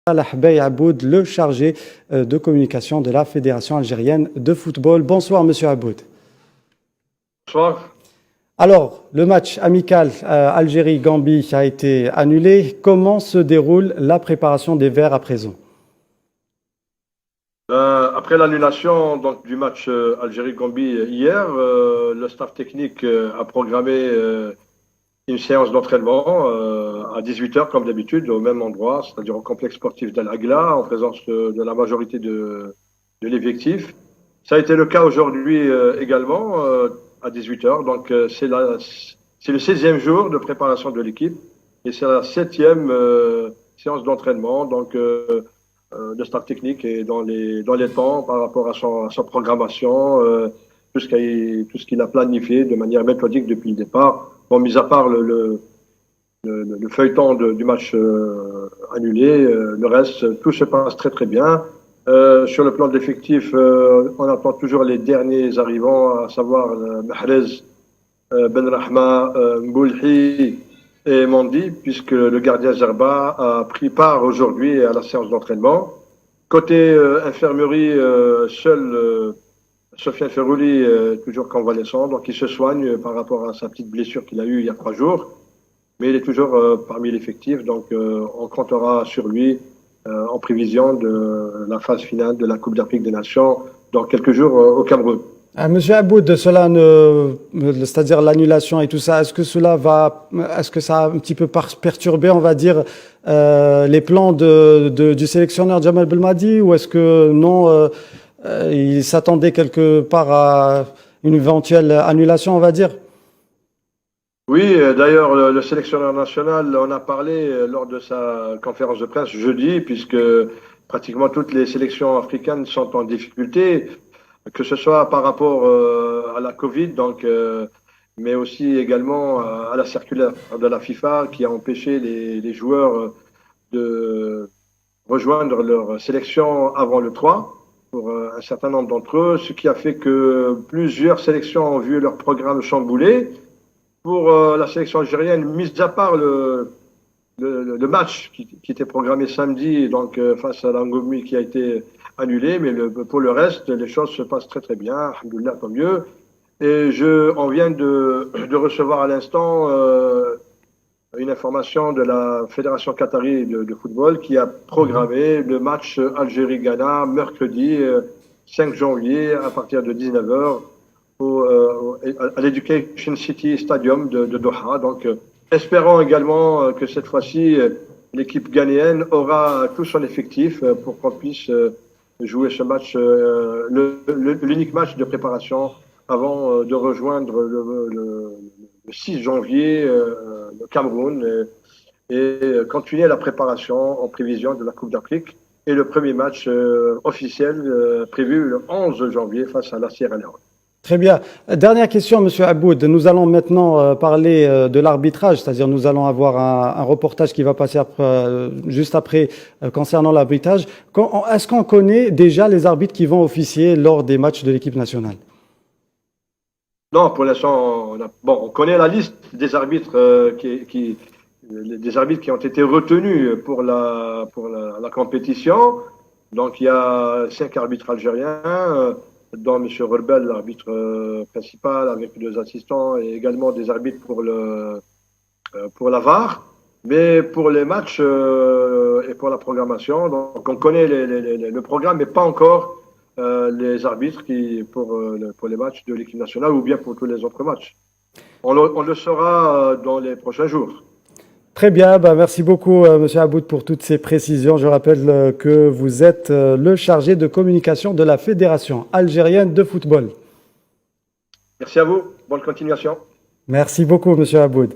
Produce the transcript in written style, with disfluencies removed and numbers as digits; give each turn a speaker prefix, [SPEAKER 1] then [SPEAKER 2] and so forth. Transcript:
[SPEAKER 1] Salah Bey Aboud, le chargé de communication de la Fédération algérienne de football. Bonsoir, monsieur Aboud.
[SPEAKER 2] Bonsoir.
[SPEAKER 1] Alors, le match amical Algérie-Gambie a été annulé. Comment se déroule la préparation des Verts à présent?
[SPEAKER 2] Après l'annulation du match Algérie-Gambie hier, le staff technique a programmé une séance d'entraînement à 18h comme d'habitude au même endroit, c'est-à-dire au complexe sportif d'Al Agla en présence de la majorité de l'effectif. Ça a été le cas aujourd'hui également à 18h. Donc c'est le 16e jour de préparation de l'équipe et c'est la 7e séance d'entraînement. Donc le staff technique est dans les temps par rapport à sa programmation, tout ce qu'il a planifié de manière méthodique depuis le départ. Bon, mis à part le feuilleton du match annulé, le reste, tout se passe très très bien. Sur le plan de l'effectif, on attend toujours les derniers arrivants, à savoir Mahrez, Benrahma, Mboulhi et Mandi, puisque le gardien Zerba a pris part aujourd'hui à la séance d'entraînement. Côté infirmerie, seul Sofiane Ferrouli, toujours convalescent, donc il se soigne par rapport à sa petite blessure qu'il a eue il y a 3 jours. Mais il est toujours parmi l'effectif, donc on comptera sur lui en prévision de la phase finale de la Coupe d'Afrique des Nations dans quelques jours au Cameroun.
[SPEAKER 1] Monsieur Aboud, c'est-à-dire l'annulation et tout ça, est-ce que ça a un petit peu perturbé, on va dire, les plans du sélectionneur Djemal Belmadi, ou est-ce que non, il s'attendait quelque part à une éventuelle annulation, on va dire?
[SPEAKER 2] Oui, d'ailleurs, le sélectionneur national en a parlé lors de sa conférence de presse jeudi, puisque pratiquement toutes les sélections africaines sont en difficulté, que ce soit par rapport à la Covid, mais aussi également à la circulaire de la FIFA qui a empêché les joueurs de rejoindre leur sélection avant le 3 pour un certain nombre d'entre eux, ce qui a fait que plusieurs sélections ont vu leur programme chamboulé. Pour la sélection algérienne, mis à part le match qui était programmé samedi, donc face à l'Angomi qui a été annulé, mais pour le reste, les choses se passent très très bien, alhamdoulilah, tant mieux. Et on vient de recevoir à l'instant une information de la Fédération qatari de football qui a programmé le match Algérie-Ghana mercredi 5 janvier à partir de 19h. À l'Education City Stadium de Doha. Donc, espérons également que cette fois-ci, l'équipe ghanéenne aura tout son effectif pour qu'on puisse jouer ce match, l'unique match de préparation avant de rejoindre le 6 janvier le Cameroun et continuer la préparation en prévision de la Coupe d'Afrique et le premier match officiel prévu le 11 janvier face à la Sierra Leone.
[SPEAKER 1] Très bien. Dernière question, monsieur Aboud. Nous allons maintenant parler de l'arbitrage, c'est-à-dire nous allons avoir un reportage qui va passer juste après concernant l'arbitrage. Est-ce qu'on connaît déjà les arbitres qui vont officier lors des matchs de l'équipe nationale?
[SPEAKER 2] Non, pour l'instant, on connaît la liste des arbitres des arbitres qui ont été retenus pour la compétition. Donc il y a 5 arbitres algériens. Dont M. Rebel, l'arbitre principal, avec 2 assistants, et également des arbitres pour la VAR. Mais pour les matchs et pour la programmation, donc on connaît le programme, mais pas encore les arbitres pour les matchs de l'équipe nationale ou bien pour tous les autres matchs. On le saura dans les prochains jours.
[SPEAKER 1] Très bien, merci beaucoup monsieur Aboud pour toutes ces précisions. Je rappelle que vous êtes le chargé de communication de la Fédération algérienne de football.
[SPEAKER 2] Merci à vous, bonne continuation.
[SPEAKER 1] Merci beaucoup monsieur Aboud.